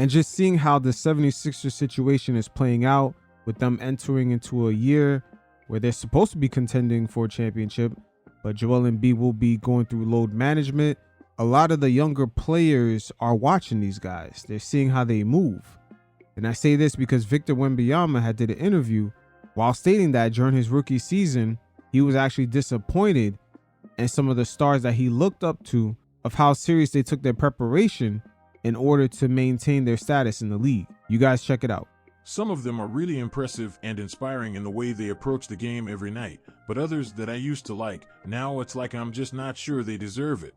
And just seeing how the 76ers situation is playing out with them entering into a year where they're supposed to be contending for a championship, but Joel Embiid will be going through load management. A lot of the younger players are watching these guys. They're seeing how they move. And I say this because Victor Wembanyama had did an interview while stating that during his rookie season, he was actually disappointed in some of the stars that he looked up to of how serious they took their preparation in order to maintain their status in the league. You guys check it out. Some of them are really impressive and inspiring in the way they approach the game every night, but others that I used to like, now it's like I'm just not sure they deserve it.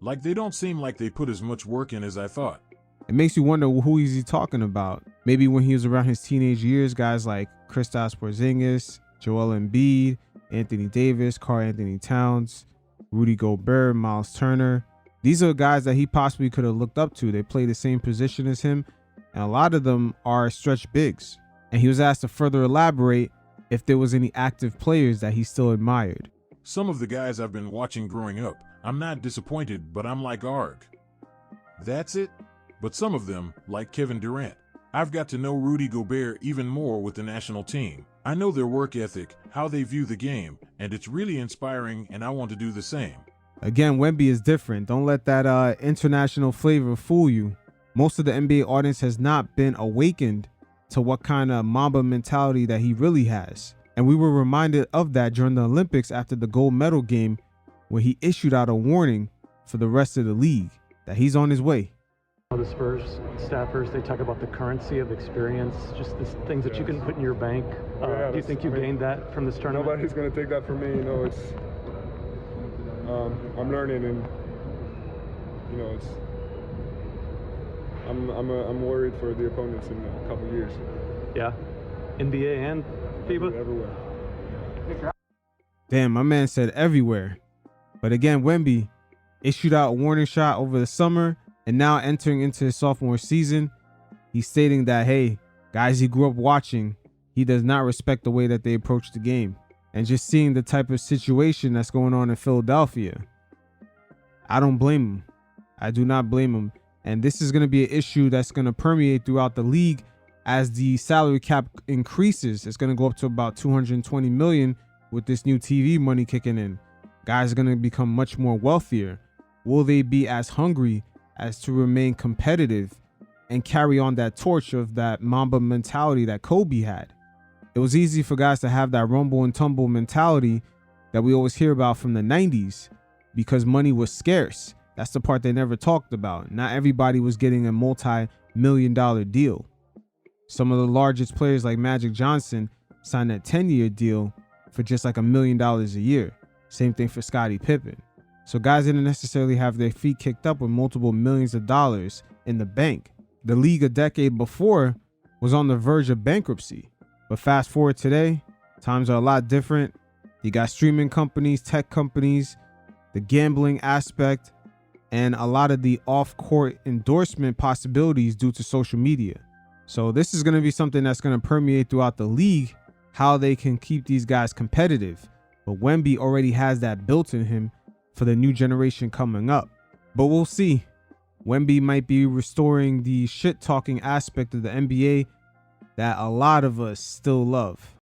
Like they don't seem like they put as much work in as I thought. It makes you wonder who is he talking about. Maybe when he was around his teenage years, guys like Kristaps Porzingis, Joel Embiid, Anthony Davis, Karl Anthony Towns, Rudy Gobert, Miles Turner. These are guys that he possibly could have looked up to. They play the same position as him, and a lot of them are stretch bigs. And he was asked to further elaborate if there was any active players that he still admired. Some of the guys I've been watching growing up, I'm not disappointed, but I'm like, arg. That's it? But some of them, like Kevin Durant, I've got to know Rudy Gobert even more with the national team. I know their work ethic, how they view the game, and it's really inspiring, and I want to do the same. Again, Wemby is different. Don't let that international flavor fool you. Most of the NBA audience has not been awakened to what kind of Mamba mentality that he really has. And we were reminded of that during the Olympics after the gold medal game, where he issued out a warning for the rest of the league that he's on his way. The Spurs staffers, they talk about the currency of experience, just the things that you can put in your bank. Do you think you gained that from this tournament? Nobody's going to take that from me. You know, it's I'm learning, and you know, it's I'm worried for the opponents in a couple of years. Yeah, NBA and FIBA. Everywhere. Damn, my man said everywhere. But again, Wemby issued out a warning shot over the summer, and now entering into his sophomore season, he's stating that, hey, guys he grew up watching, he does not respect the way that they approach the game. And just seeing the type of situation that's going on in Philadelphia, I don't blame him. I do not blame him. And this is going to be an issue that's going to permeate throughout the league as the salary cap increases. It's going to go up to about $220 million with this new TV money kicking in. Guys are going to become much more wealthier. Will they be as hungry as to remain competitive and carry on that torch of that Mamba mentality that Kobe had? It was easy for guys to have that rumble and tumble mentality that we always hear about from the 90s because money was scarce. That's the part they never talked about. Not everybody was getting a multi-million-dollar deal. Some of the largest players like Magic Johnson signed a 10-year deal for just like $1 million a year. Same thing for Scottie Pippen. So guys didn't necessarily have their feet kicked up with multiple millions of dollars in the bank. The league a decade before was on the verge of bankruptcy. But fast forward today, times are a lot different. You got streaming companies, tech companies, the gambling aspect, and a lot of the off-court endorsement possibilities due to social media. So this is going to be something that's going to permeate throughout the league, how they can keep these guys competitive. But Wemby already has that built in him for the new generation coming up. But we'll see. Wemby might be restoring the shit-talking aspect of the NBA that a lot of us still love.